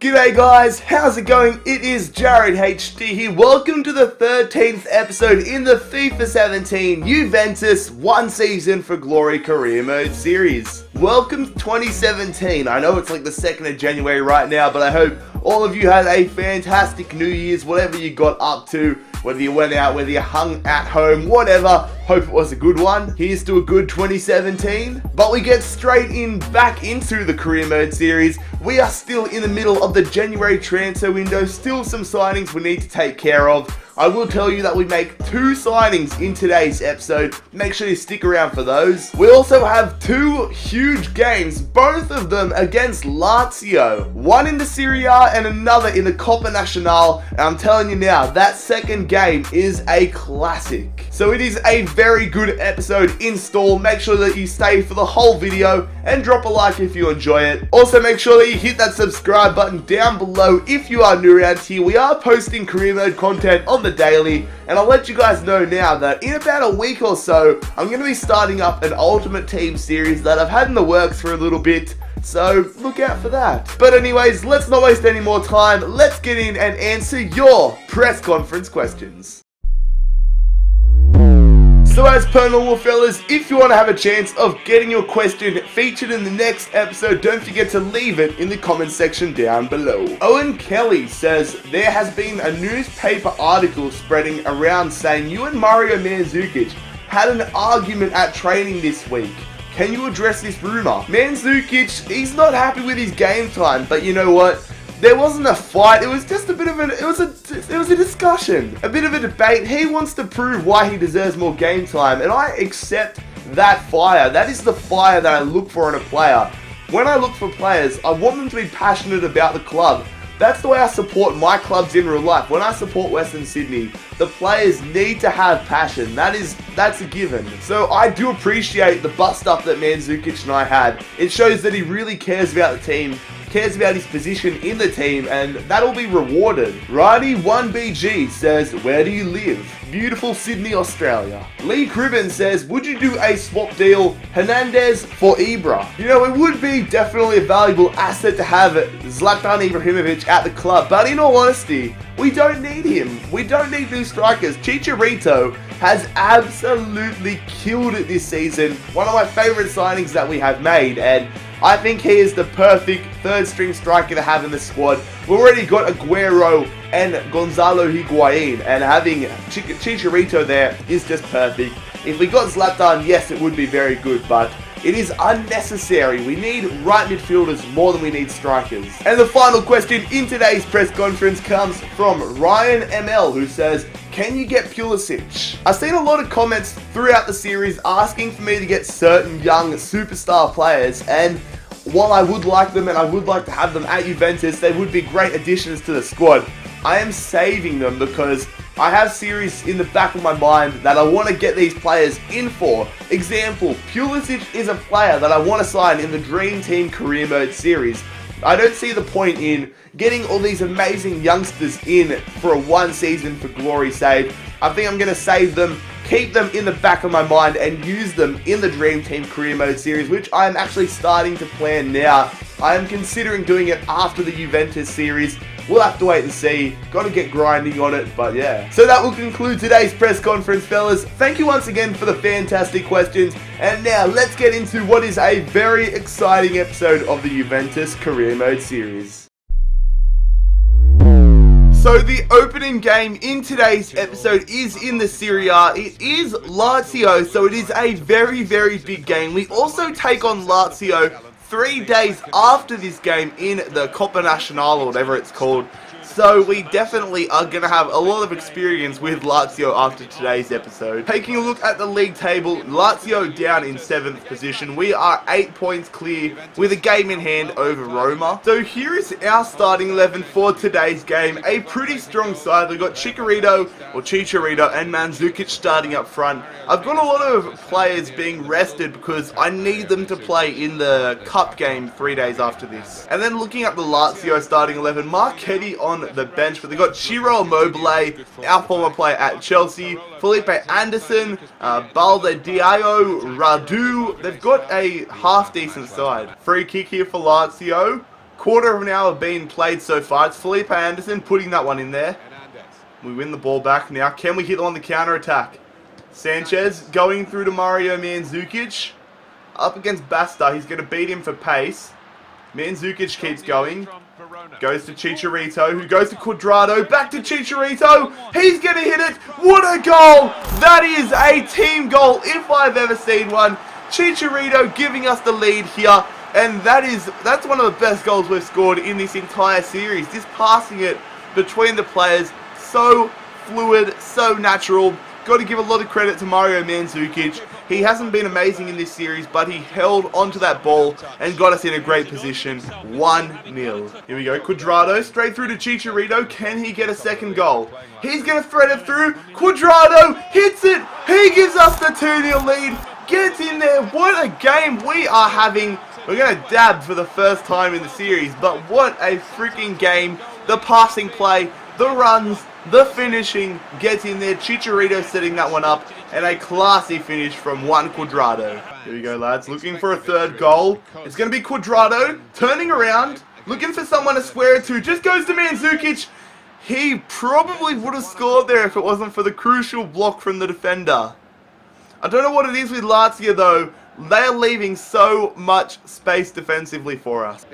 G'day guys, how's it going? It is JarradHD here. Welcome to the 13th episode in the FIFA 17 Juventus One Season for Glory Career Mode series. Welcome to 2017. I know it's like the 2nd of January right now, but I hope all of you had a fantastic New Year's, whatever you got up to. Whether you went out, whether you hung at home, whatever. Hope it was a good one. Here's to a good 2017. But we get straight back into the career mode series. We are still in the middle of the January transfer window. Still some signings we need to take care of. I will tell you that we make 2 signings in today's episode. Make sure you stick around for those. We also have 2 huge games, both of them against Lazio. One in the Serie A and another in the Coppa Nazionale. And I'm telling you now, that second game is a classic. So it is a very good episode in store. Make sure that you stay for the whole video and drop a like if you enjoy it. Also make sure that you hit that subscribe button down below if you are new around here. We are posting career mode content on the daily, and I'll let you guys know now that in about a week or so I'm going to be starting up an Ultimate Team series that I've had in the works for a little bit, so look out for that. But anyways, let's not waste any more time. Let's get in and answer your press conference questions. So as per normal fellas, if you want to have a chance of getting your question featured in the next episode, don't forget to leave it in the comment section down below. Owen Kelly says, there has been a newspaper article spreading around saying you and Mario Mandzukic had an argument at training this week. Can you address this rumor? Mandzukic, he's not happy with his game time, but you know what? There wasn't a fight, it was just a bit of it was a discussion, a bit of a debate. He wants to prove why he deserves more game time, and I accept that fire. That is the fire that I look for in a player. When I look for players, I want them to be passionate about the club. That's the way I support my clubs in real life. When I support Western Sydney, the players need to have passion. That's a given. So I do appreciate the bust up that Mandzukic and I had. It shows that he really cares about the team, cares about his position in the team, and that'll be rewarded. Righty1BG says, where do you live? Beautiful Sydney, Australia. Lee Cribben says, would you do a swap deal Hernandez for Ibra? You know, it would be definitely a valuable asset to have Zlatan Ibrahimovic at the club, but in all honesty, we don't need him. We don't need new strikers. Chicharito has absolutely killed it this season. One of my favourite signings that we have made, and I think he is the perfect 3rd string striker to have in the squad. We've already got Aguero and Gonzalo Higuain, and having Chicharito there is just perfect. If we got Zlatan, yes, it would be very good, but it is unnecessary. We need right midfielders more than we need strikers. And the final question in today's press conference comes from Ryan ML, who says, can you get Pulisic? I've seen a lot of comments throughout the series asking for me to get certain young superstar players, and while I would like them and I would like to have them at Juventus, they would be great additions to the squad. I am saving them because I have series in the back of my mind that I want to get these players in for. Example, Pulisic is a player that I want to sign in the Dream Team Career Mode series. I don't see the point in getting all these amazing youngsters in for a one season for glory's sake. I think I'm going to save them, keep them in the back of my mind, and use them in the Dream Team Career Mode series, which I am actually starting to plan now. I am considering doing it after the Juventus series. We'll have to wait and see. Got to get grinding on it, but yeah. So that will conclude today's press conference, fellas. Thank you once again for the fantastic questions. And now let's get into what is a very exciting episode of the Juventus Career Mode series. So the opening game in today's episode is in the Serie A. It is Lazio, so it is a very, very big game. We also take on Lazio 3 days after this game in the Coppa Nazionale, or whatever it's called. So we definitely are going to have a lot of experience with Lazio after today's episode. Taking a look at the league table, Lazio down in 7th position. We are 8 points clear with a game in hand over Roma. So here is our starting 11 for today's game. A pretty strong side. We've got Chicharito and Mandzukic starting up front. I've got a lot of players being rested because I need them to play in the cup game 3 days after this. And then looking at the Lazio starting 11, Marchetti on the bench, but they've got Ciro Immobile, our former player at Chelsea, Felipe Anderson, Balde Diallo, Radu. They've got a half-decent side. Free kick here for Lazio. quarter of an hour being played so far. It's Felipe Anderson putting that one in there. We win the ball back now. Can we hit on the counter-attack? Sanchez going through to Mario Mandzukic. Up against Basta. He's going to beat him for pace. Mandzukic keeps going. Goes to Chicharito, who goes to Cuadrado. Back to Chicharito. He's going to hit it. What a goal! That is a team goal if I've ever seen one. Chicharito giving us the lead here. And that's one of the best goals we've scored in this entire series. Just passing it between the players. So fluid, so natural. Got to give a lot of credit to Mario Mandzukic. He hasn't been amazing in this series, but he held onto that ball and got us in a great position. 1-0. Here we go. Cuadrado straight through to Chicharito. Can he get a second goal? He's going to thread it through. Cuadrado hits it. He gives us the 2-0 lead. Gets in there. What a game we are having. We're going to dab for the first time in the series, but what a freaking game. The passing play, the runs, the finishing gets in there. Chicharito setting that one up, and a classy finish from Juan Cuadrado. Here we go, lads. Looking for a third goal. It's going to be Cuadrado turning around, looking for someone to square it to. Just goes to Mandzukic. He probably would have scored there if it wasn't for the crucial block from the defender. I don't know what it is with Lazio though. They are leaving so much space defensively for us.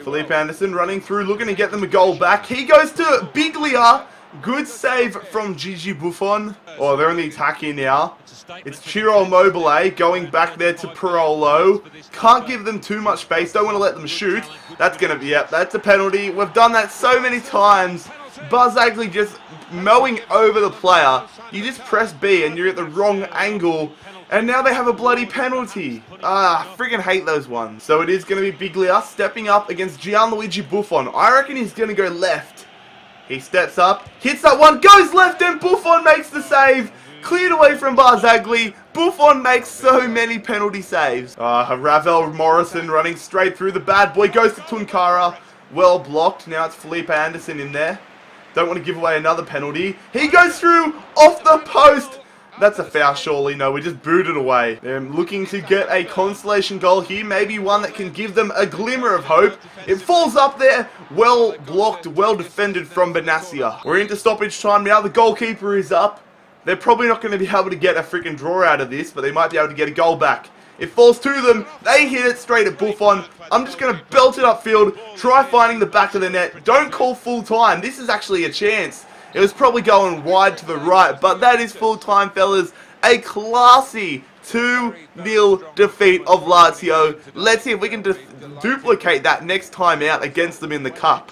Felipe Anderson running through, looking to get them a goal back. He goes to Biglia. Good save from Gigi Buffon. Oh, they're on the attack here now. It's Ciro Immobile going back there to Parolo. Can't give them too much space. Don't want to let them shoot. That's going to be, yep, that's a penalty. We've done that so many times. Barzagli just mowing over the player. You just press B and you're at the wrong angle. And now they have a bloody penalty. Ah, freaking hate those ones. So it is going to be Biglia stepping up against Gianluigi Buffon. I reckon he's going to go left. He steps up, hits that one, goes left, and Buffon makes the save. Cleared away from Barzagli. Buffon makes so many penalty saves. Ravel Morrison running straight through. The bad boy goes to Tunkara. Well blocked. Now it's Felipe Anderson in there. Don't want to give away another penalty. He goes through off the post. That's a foul, surely. No, we just booed it away. They're looking to get a consolation goal here. Maybe one that can give them a glimmer of hope. It falls up there. Well blocked, well defended from Benassia. We're into stoppage time now. The goalkeeper is up. They're probably not going to be able to get a freaking draw out of this, but they might be able to get a goal back. It falls to them. They hit it straight at Buffon. I'm just going to belt it upfield. Try finding the back of the net. Don't call full time. This is actually a chance. It was probably going wide to the right, but that is full time, fellas. A classy 2-0 defeat of Lazio. Let's see if we can duplicate that next time out against them in the cup.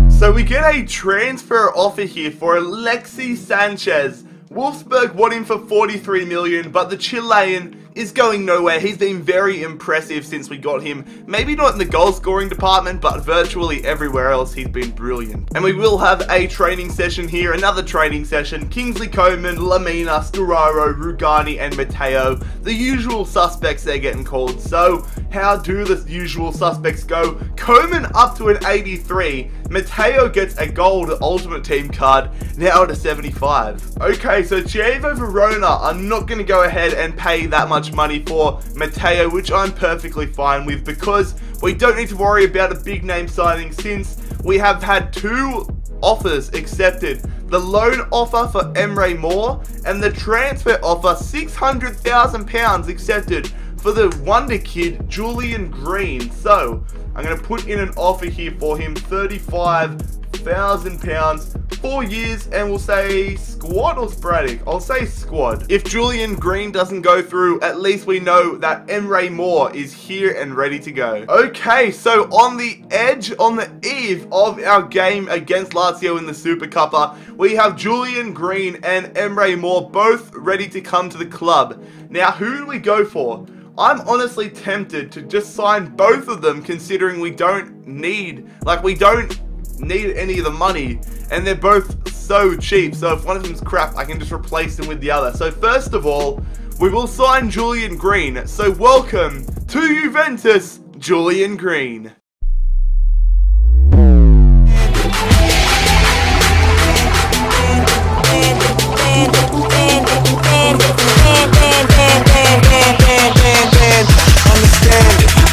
So we get a transfer offer here for Alexis Sanchez. Wolfsburg want him for 43 million, but the Chilean is going nowhere. He's been very impressive since we got him. Maybe not in the goal scoring department, but virtually everywhere else he's been brilliant. And we will have a training session here, another training session. Kingsley Coman, Lamina, Sturaro, Rugani, and Matteo. The usual suspects they're getting called. So how do the usual suspects go? Coman up to an 83. Matteo gets a gold Ultimate Team card, now to 75. Okay, so Chievo Verona are not going to go ahead and pay that much money for Matteo, which I'm perfectly fine with because we don't need to worry about a big name signing since we have had 2 offers accepted. The loan offer for Emre Moore and the transfer offer £600,000 accepted for the wonder kid Julian Green. So I'm going to put in an offer here for him, £35,000, 4 years, and we'll say squad or sporadic? I'll say squad. If Julian Green doesn't go through, at least we know that Emre Moore is here and ready to go. Okay, so on the edge, on the eve of our game against Lazio in the Super Cuppa, we have Julian Green and Emre Moore both ready to come to the club. Now, who do we go for? I'm honestly tempted to just sign both of them, considering we don't need any of the money, and they're both so cheap. So if one of them's crap, I can just replace them with the other. So first of all, we will sign Julian Green. So welcome to Juventus, Julian Green.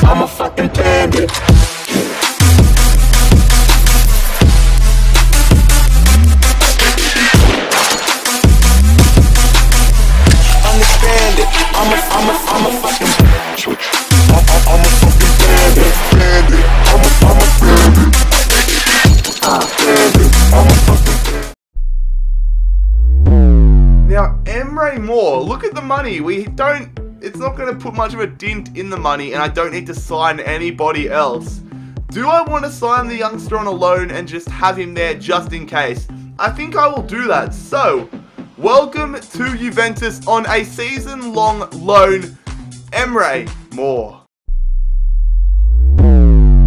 I'm a fucking understand it. Understand it. I'm a fucking I'm a fucking bandit. I'm a bandit. I'm a fucking bandit. Now, Emre Moore, look at the money. It's not going to put much of a dent in the money, and I don't need to sign anybody else. Do I want to sign the youngster on a loan and just have him there just in case? I think I will do that. So, welcome to Juventus on a season-long loan, Emre Moore.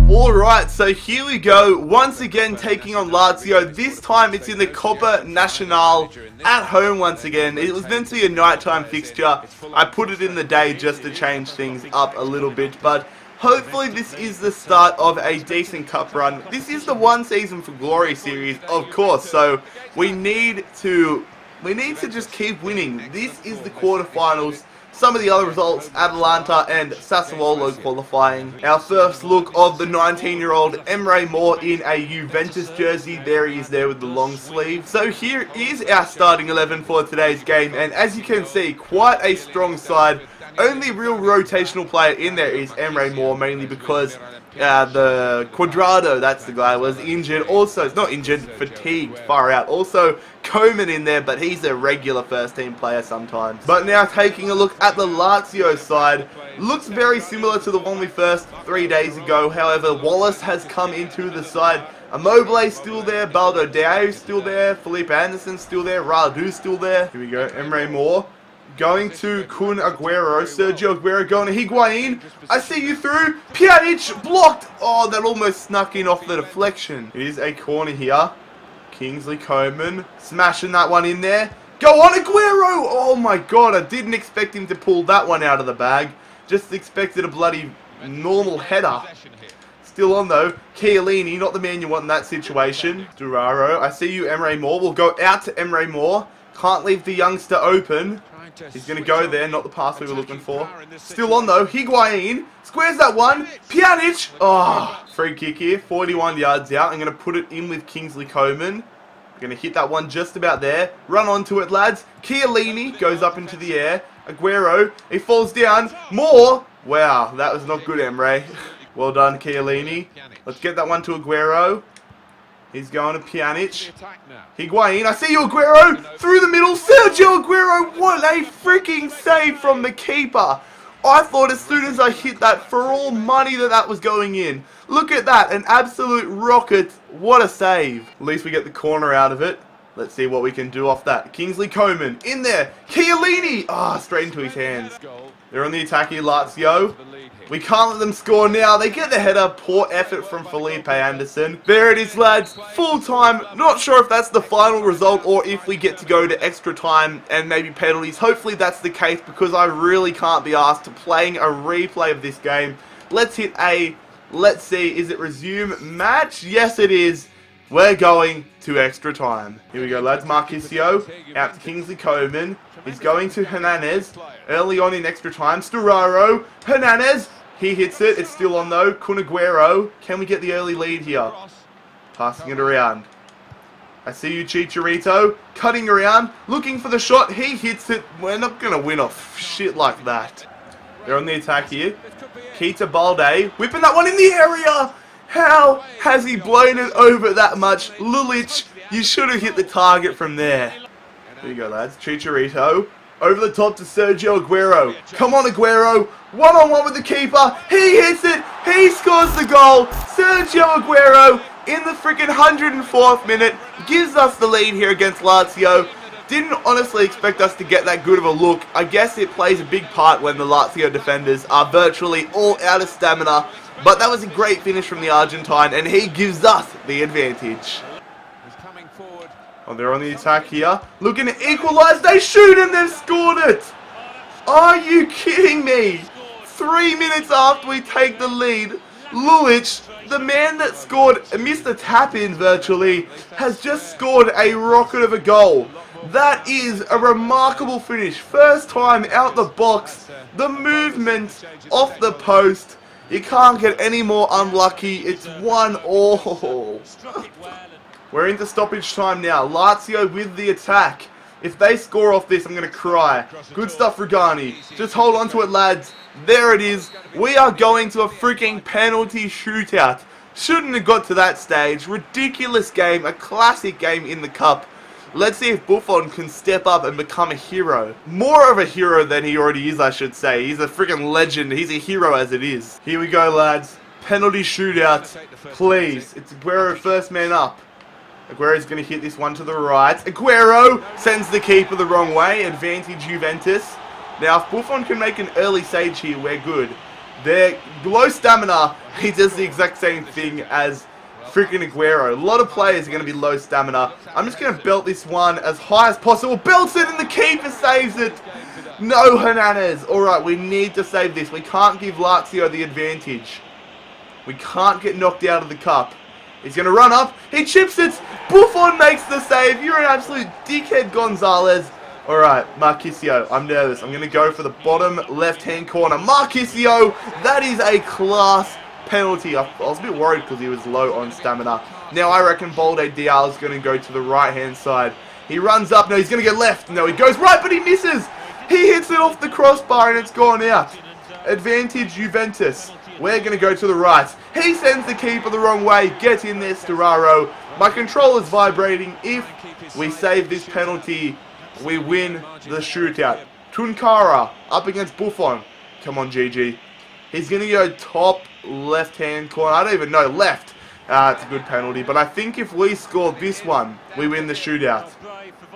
Alright, so here we go, once again taking on Lazio. This time it's in the Coppa Nazionale, at home once again. It was meant to be a nighttime fixture. I put it in the day just to change things up a little bit, but hopefully this is the start of a decent cup run. This is the One Season for Glory series, of course, so we need to just keep winning. This is the quarterfinals. Some of the other results, Atalanta and Sassuolo qualifying. Our first look of the 19-year-old Emre Moore in a Juventus jersey. There he is there with the long sleeve. So here is our starting 11 for today's game, and as you can see, quite a strong side. Only real rotational player in there is Emre Moore, mainly because the Quadrado, that's the guy, was injured. Also, it's not injured, fatigued, far out. Also, Coman in there, but he's a regular first-team player sometimes. But now taking a look at the Lazio side, looks very similar to the one we first 3 days ago. However, Wallace has come into the side. Immobile still there, Baldo Diao still there, Felipe Anderson still there, Radu still there. Here we go, Emre Moore. Going to Kun Aguero, Sergio Aguero going to Higuain. I see you through. Pjanic blocked. Oh, that almost snuck in off the deflection. It is a corner here. Kingsley Coman smashing that one in there. Go on, Aguero. Oh my god, I didn't expect him to pull that one out of the bag. Just expected a bloody normal header. Still on though. Chiellini, not the man you want in that situation. Duraro, I see you, Emre Moore. We'll go out to Emre Moore. Can't leave the youngster open. He's going to go there, not the pass we were looking for. Still on though, Higuain, squares that one, Pjanic, oh, free kick here, 41 yards out. I'm going to put it in with Kingsley Coman. I'm going to hit that one just about there. Run onto it, lads. Chiellini goes up into the air. Aguero, he falls down. More, wow, that was not good, Emre. Well done, Chiellini. Let's get that one to Aguero. He's going to Pjanic. Higuain, I see you, Aguero! Through the middle, Sergio Aguero! What a freaking save from the keeper! I thought as soon as I hit that, for all money that was going in. Look at that, an absolute rocket. What a save. At least we get the corner out of it. Let's see what we can do off that. Kingsley Coman, in there. Chiellini! Ah, straight into his hands. They're on the attack here, Lazio. We can't let them score now. They get the header. Poor effort from Felipe Anderson. There it is, lads. Full time. Not sure if that's the final result or if we get to go to extra time and maybe penalties. Hopefully that's the case because I really can't be asked to playing a replay of this game. Let's hit a, let's see, is it resume match? Yes, it is. We're going to extra time. Here we go, lads. Marquisio out to Kingsley Coman. He's going to Hernandez early on in extra time. Sturaro. Hernandez. He hits it. It's still on though. Kun Aguero. Can we get the early lead here? Passing it around. I see you, Chicharito. Cutting around. Looking for the shot. He hits it. We're not going to win off shit like that. They're on the attack here. Keita Balde. Whipping that one in the area. How has he blown it over that much? Lulic, you should have hit the target from there. There you go, lads. Chicharito. Over the top to Sergio Aguero. Come on, Aguero. One-on-one with the keeper. He hits it. He scores the goal. Sergio Aguero in the freaking 104th minute gives us the lead here against Lazio. Didn't honestly expect us to get that good of a look. I guess it plays a big part when the Lazio defenders are virtually all out of stamina. But that was a great finish from the Argentine, and he gives us the advantage. Oh, they're on the attack here. Looking to equalise. They shoot and they've scored it. Are you kidding me? 3 minutes after we take the lead, Lulic, the man that scored, missed a tap-in virtually, has just scored a rocket of a goal. That is a remarkable finish. First time out the box. The movement off the post. You can't get any more unlucky. It's 1-all. We're into stoppage time now. Lazio with the attack. If they score off this, I'm going to cry. Good stuff, Regani. Just hold on to it, lads. There it is. We are going to a freaking penalty shootout. Shouldn't have got to that stage. Ridiculous game. A classic game in the cup. Let's see if Buffon can step up and become a hero. More of a hero than he already is, I should say. He's a freaking legend. He's a hero as it is. Here we go, lads. Penalty shootout. Please. It's Aguero first man up. Aguero's going to hit this one to the right. Aguero sends the keeper the wrong way. Advantage Juventus. Now, if Buffon can make an early save here, we're good. They're low stamina. He does the exact same thing as freaking Aguero. A lot of players are going to be low stamina. I'm just going to belt this one as high as possible. Belts it and the keeper saves it. No, Hernandez. Alright, we need to save this. We can't give Lazio the advantage. We can't get knocked out of the cup. He's going to run up. He chips it. Buffon makes the save. You're an absolute dickhead, Gonzalez. Alright, Marquisio. I'm nervous. I'm going to go for the bottom left-hand corner. Marquisio. That is a class penalty. I was a bit worried because he was low on stamina. Now I reckon Balde Dial is going to go to the right-hand side. He runs up. No, he's going to get left. No, he goes right, but he misses. He hits it off the crossbar and it's gone out. Advantage Juventus. We're going to go to the right. He sends the keeper the wrong way. Get in there, Storaro. My controller's vibrating. If we save this penalty, we win the shootout. Tunkara up against Buffon. Come on, GG. He's going to go top left-hand corner. I don't even know. Left. It's a good penalty. But I think if we score this one, we win the shootout.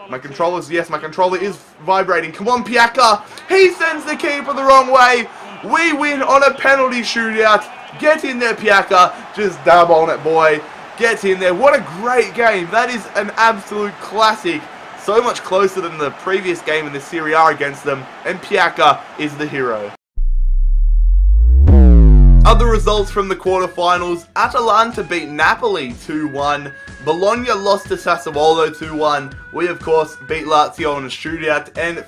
My controller's... Yes, my controller is vibrating. Come on, Piaka. He sends the keeper the wrong way. We win on a penalty shootout. Get in there, Piaka. Just dab on it, boy. Get in there. What a great game. That is an absolute classic. So much closer than the previous game in the Serie A against them. And Piaka is the hero. Other results from the quarterfinals. Atalanta beat Napoli 2-1. Bologna lost to Sassuolo 2-1. We, of course, beat Lazio in a shootout. And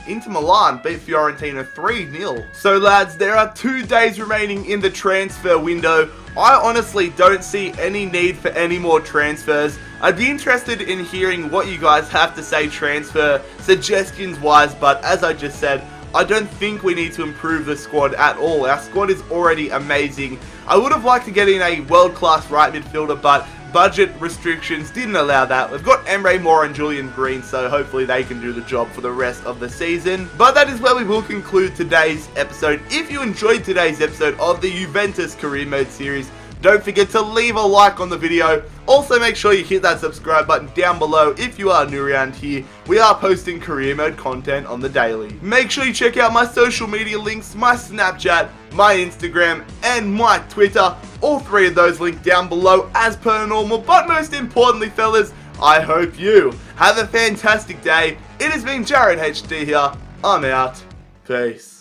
Inter Milan beat Fiorentina 3-0. So, lads, there are 2 days remaining in the transfer window. I honestly don't see any need for any more transfers. I'd be interested in hearing what you guys have to say transfer suggestions-wise. But as I just said, I don't think we need to improve the squad at all. Our squad is already amazing. I would have liked to get in a world-class right midfielder, but budget restrictions didn't allow that. We've got Emre Mor and Julian Green, so hopefully they can do the job for the rest of the season. But that is where we will conclude today's episode. If you enjoyed today's episode of the Juventus Career Mode series, don't forget to leave a like on the video. Also, make sure you hit that subscribe button down below if you are new around here. We are posting career mode content on the daily. Make sure you check out my social media links, my Snapchat, my Instagram, and my Twitter. All 3 of those linked down below as per normal. But most importantly, fellas, I hope you have a fantastic day. It has been JarradHD here. I'm out. Peace.